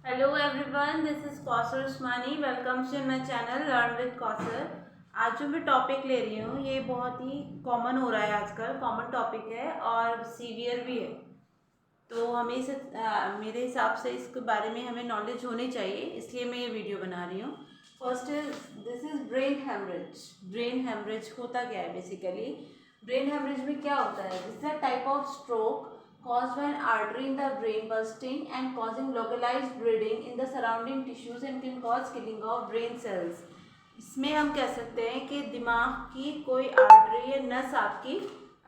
Hello everyone, this is Kausar Usmani. Welcome to my channel learn with Kausar. आज जो मैं topic ले रही हूँ ये बहुत ही कॉमन हो रहा है आजकल, कॉमन टॉपिक है और सीवियर भी है। तो हमें मेरे हिसाब से इसके बारे में हमें नॉलेज होनी चाहिए, इसलिए मैं ये वीडियो बना रही हूँ। First is this is brain haemorrhage. Brain haemorrhage होता क्या है बेसिकली? ब्रेन हेमरेज में क्या होता है? This is a type of stroke caused by an artery in the brain bursting and causing localized bleeding in the surrounding tissues and can cause killing of brain cells। इसमें हम कह सकते हैं कि दिमाग की कोई आर्टरी या नस आपकी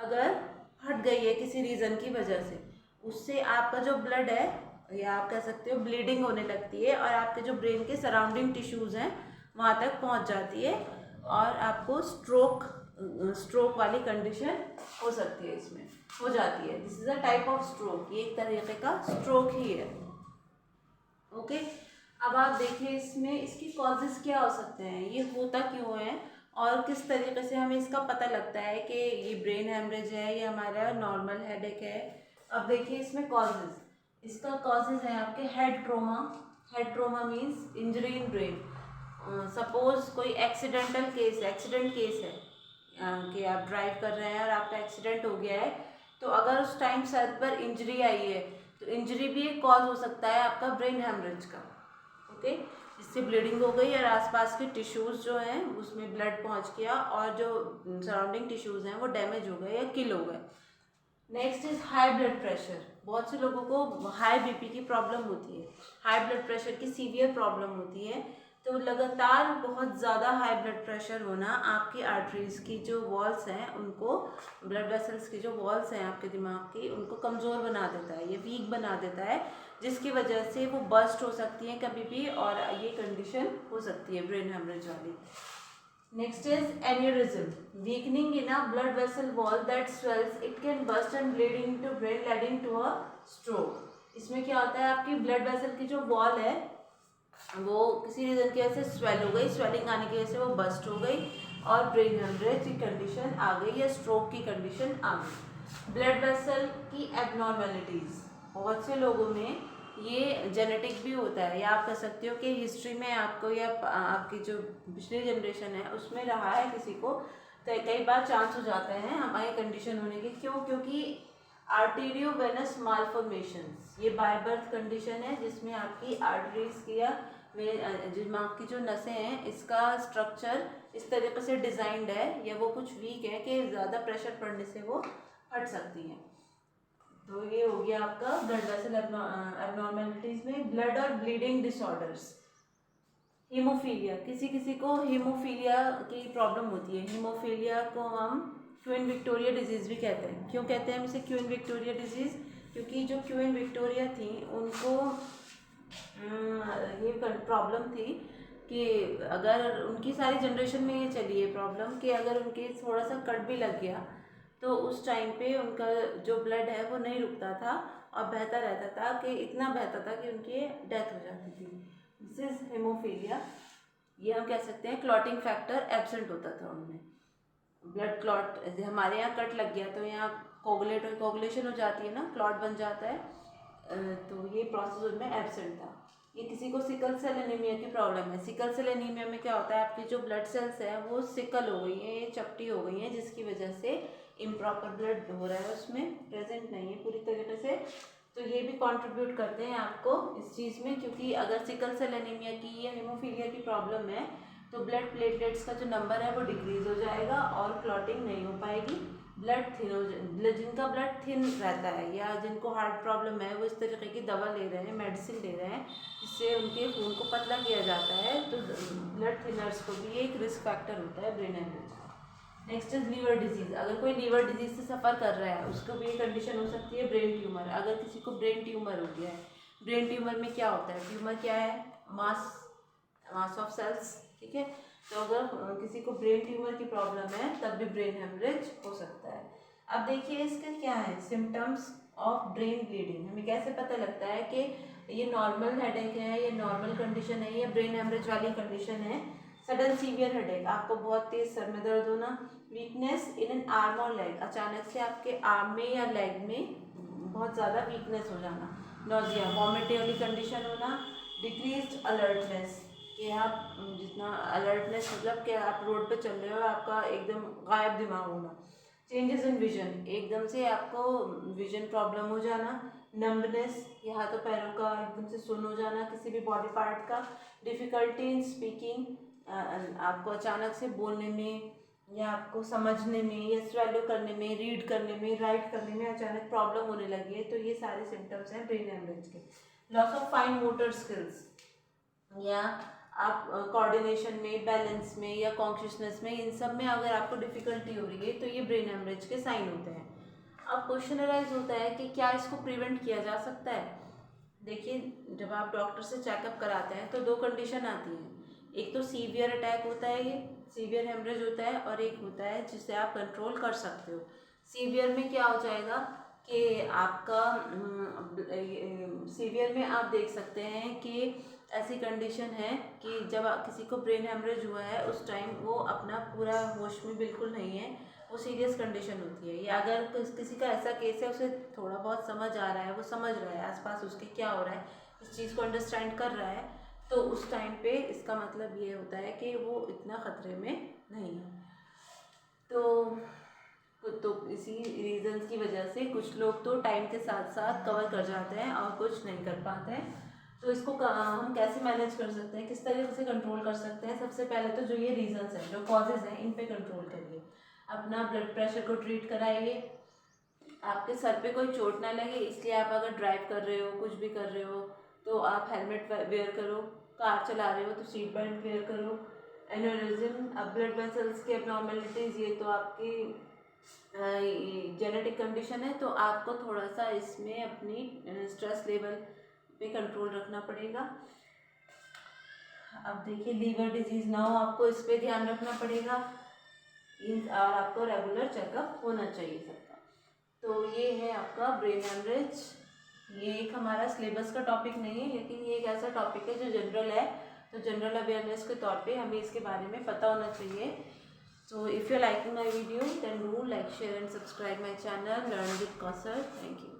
अगर हट गई है किसी रीज़न की वजह से, उससे आपका जो ब्लड है या आप कह सकते हो ब्लीडिंग होने लगती है और आपके जो ब्रेन के सराउंडिंग टिश्यूज़ हैं वहाँ तक पहुँच जाती है और आपको स्ट्रोक वाली कंडीशन हो सकती है, इसमें हो जाती है। This is a type of stroke, ये एक तरीके का स्ट्रोक ही है। ओके, अब आप देखिए इसमें इसकी कॉजेज क्या हो सकते हैं, ये होता क्यों है और किस तरीके से हमें इसका पता लगता है कि ये ब्रेन हेमरेज है या हमारा नॉर्मल हेडेक है। अब देखिए इसमें कॉजेज, इसका कॉजेज है आपके head trauma. Head trauma means injury in brain. Suppose कोई एक्सीडेंट केस है कि आप ड्राइव कर रहे हैं और आपका एक्सीडेंट हो गया है, तो अगर उस टाइम सर पर इंजरी आई है तो इंजरी भी एक कॉज हो सकता है आपका ब्रेन हेमरेज का। ओके, जिससे ब्लीडिंग हो गई और आसपास के टिश्यूज़ जो हैं उसमें ब्लड पहुंच गया और जो सराउंडिंग टिश्यूज़ हैं वो डैमेज हो गए या किल हो गए। Next is high blood pressure. बहुत से लोगों को हाई बीपी की प्रॉब्लम होती है, हाई ब्लड प्रेशर की सीवियर प्रॉब्लम होती है। तो लगातार बहुत ज़्यादा हाई ब्लड प्रेशर होना आपकी आर्टरीज की जो वॉल्स हैं उनको, ब्लड वेसल्स की जो वॉल्स हैं आपके दिमाग की, उनको कमज़ोर बना देता है, ये वीक बना देता है, जिसकी वजह से वो बस्ट हो सकती हैं कभी भी और ये कंडीशन हो सकती है ब्रेन हेमरेज वाली। Next is aneurysm, weakening in a blood vessel wall that swells. It can burst and bleed into brain, leading to a stroke। इसमें क्या होता है, आपकी ब्लड वेसल की जो वॉल है वो किसी रीज़न की वजह से स्वेल हो गई, स्वेलिंग आने की वजह से वो बस्ट हो गई और ब्रेन हेमरेज की कंडीशन आ गई या स्ट्रोक की कंडीशन आ गई। ब्लड वेसल की एबनॉर्मेलिटीज़, बहुत से लोगों में ये जेनेटिक भी होता है या आप कह सकते हो कि हिस्ट्री में आपको या आपकी जो पिछली जनरेशन है उसमें रहा है किसी को, तो कई बार चांस हो जाते हैं हमारी कंडीशन होने के। क्यों? क्योंकि आर्टीरियोवेनस मालफॉर्मेशंस, ये बाय बर्थ कंडीशन है जिसमें आपकी आर्टरीज की या दिमाग की जो नसें हैं इसका स्ट्रक्चर इस तरीके से डिज़ाइंड है या वो कुछ वीक है कि ज़्यादा प्रेशर पड़ने से वो फट सकती हैं। तो ये हो गया आपका ब्लड वेसल एबनॉर्मेलिटीज में। ब्लड और ब्लीडिंग डिसऑर्डर्स, हीमोफीलिया, किसी किसी को हीमोफीलिया की प्रॉब्लम होती है। हीमोफीलिया को हम क्वीन विक्टोरिया डिजीज़ भी कहते हैं। क्यों कहते हैं हम इसे क्वीन विक्टोरिया डिजीज़? क्योंकि जो क्वीन विक्टोरिया थी उनको ये प्रॉब्लम थी कि अगर उनकी सारी जनरेशन में ये चली है प्रॉब्लम कि अगर उनके थोड़ा सा कट भी लग गया तो उस टाइम पे उनका जो ब्लड है वो नहीं रुकता था और बहता रहता था, कि इतना बहता था कि उनकी डेथ हो जाती थी। This is haemophilia. ये हम कह सकते हैं क्लॉटिंग फैक्टर एब्सेंट होता था उनमें। ब्लड क्लॉट, हमारे यहाँ कट लग गया तो यहाँ कोगुलेशन हो जाती है ना, क्लॉट बन जाता है, तो ये प्रोसेस उनमें एब्सेंट था। ये किसी को सिकल सेल एनीमिया की प्रॉब्लम है। सिकल सेल एनीमिया में क्या होता है, आपकी जो ब्लड सेल्स हैं वो सिकल हो गई हैं, ये चपटी हो गई हैं, जिसकी वजह से इम्प्रॉपर ब्लड हो रहा है, उसमें प्रेजेंट नहीं है पूरी तरीके से। तो ये भी कंट्रीब्यूट करते हैं आपको इस चीज़ में, क्योंकि अगर सिकल सेल एनीमिया की या हीमोफीलिया की प्रॉब्लम है तो ब्लड प्लेटलेट्स का जो नंबर है वो डिक्रीज हो जाएगा और क्लॉटिंग नहीं हो पाएगी, ब्लड थिन हो जाए। जिनका ब्लड थिन रहता है या जिनको हार्ट प्रॉब्लम है वो इस तरीके की दवा ले रहे हैं, मेडिसिन ले रहे हैं, जिससे उनके खून को पतला किया जाता है, तो ब्लड थिनर्स को भी एक रिस्क फैक्टर होता है brain haemorrhage. Next is liver disease. अगर कोई लीवर डिजीज़ से सफ़र कर रहा है उसको भी ये कंडीशन हो सकती है ब्रेन ट्यूमर। अगर किसी को ब्रेन ट्यूमर हो गया है, ब्रेन ट्यूमर में क्या होता है, ट्यूमर क्या है, मास ऑफ सेल्स, ठीक है। तो अगर किसी को ब्रेन ट्यूमर की प्रॉब्लम है तब भी ब्रेन हेमरेज हो सकता है। अब देखिए इसके क्या है सिम्टम्स ऑफ ब्रेन ब्लीडिंग। हमें कैसे पता लगता है कि ये नॉर्मल हेडेक है, ये नॉर्मल कंडीशन है, ये ब्रेन हेमरेज वाली कंडीशन है? सडन सीवियर हेडेक, आपको बहुत तेज सर में दर्द होना, वीकनेस इन एन आर्म और लेग, अचानक से आपके आर्म में या लेग में बहुत ज़्यादा वीकनेस हो जाना, नोजिया, वॉमिटिंग वाली कंडीशन होना, डिक्रीज्ड अलर्टनेस, कि आप जितना अलर्टनेस मतलब कि आप रोड पे चल रहे हो, आपका एकदम गायब दिमाग होना। चेंजेस इन विजन, एकदम से आपको विजन प्रॉब्लम हो जाना। नंबनेस, ये हाथों पैरों का एकदम से सुन हो जाना किसी भी बॉडी पार्ट का। डिफ़िकल्टी इन स्पीकिंग, आपको अचानक से बोलने में या आपको समझने में या स्वेलो करने में, रीड करने में, राइट करने में अचानक प्रॉब्लम होने लगी है, तो ये सारे सिम्टम्स हैं ब्रेन हेमरेज के। Loss of fine motor skills, या आप कोऑर्डिनेशन में, बैलेंस में या कॉन्शियसनेस में, इन सब में अगर आपको डिफ़िकल्टी हो रही है तो ये ब्रेन हेमरेज के साइन होते हैं। अब क्वेश्चन अराइज होता है कि क्या इसको प्रिवेंट किया जा सकता है। देखिए, जब आप डॉक्टर से चेकअप कराते हैं तो दो कंडीशन आती हैं। एक तो सीवियर अटैक होता है, ये सीवियर हेमरेज होता है, और एक होता है जिसे आप कंट्रोल कर सकते हो। सीवियर में क्या हो जाएगा कि आपका सीवियर में आप देख सकते हैं कि ऐसी कंडीशन है कि जब किसी को ब्रेन हेमरेज हुआ है उस टाइम वो अपना पूरा होश में बिल्कुल नहीं है, वो सीरियस कंडीशन होती है। या अगर किसी का ऐसा केस है, उसे थोड़ा बहुत समझ आ रहा है, वो समझ रहा है आसपास उसके क्या हो रहा है, इस चीज़ को अंडरस्टैंड कर रहा है, तो उस टाइम पे इसका मतलब ये होता है कि वो इतना ख़तरे में नहीं है। तो इसी रीज़न की वजह से कुछ लोग तो टाइम के साथ साथ कवर कर जाते हैं और कुछ नहीं कर पाते हैं। तो इसको हम कैसे मैनेज कर सकते हैं, किस तरीके से कंट्रोल कर सकते हैं। सबसे पहले तो जो ये रीजंस हैं, जो कॉजेज़ हैं, इन पे कंट्रोल करिए। अपना ब्लड प्रेशर को ट्रीट कराइए। आपके सर पे कोई चोट ना लगे, इसलिए आप अगर ड्राइव कर रहे हो, कुछ भी कर रहे हो, तो आप हेलमेट वेयर करो। कार चला रहे हो तो सीट बेल्ट वेयर करो। एन्यूरिज्म, अब ब्लड वेसल्स की एबनॉर्मेलिटीज़, ये तो आपकी जेनेटिक कंडीशन है, तो आपको थोड़ा सा इसमें अपनी स्ट्रेस लेवल पे कंट्रोल रखना पड़ेगा। अब देखिए, लीवर डिजीज़ ना हो, आपको इस पे ध्यान रखना पड़ेगा। और आपको रेगुलर चेकअप होना चाहिए सबका। तो ये है आपका ब्रेन हेमरेज। ये एक हमारा सिलेबस का टॉपिक नहीं है, लेकिन ये एक ऐसा टॉपिक है जो जनरल है, तो जनरल अवेयरनेस के तौर पे हमें इसके बारे में पता होना चाहिए। So if you're liking my video, then do like, share and subscribe my channel Learn with Kausar. Thank you.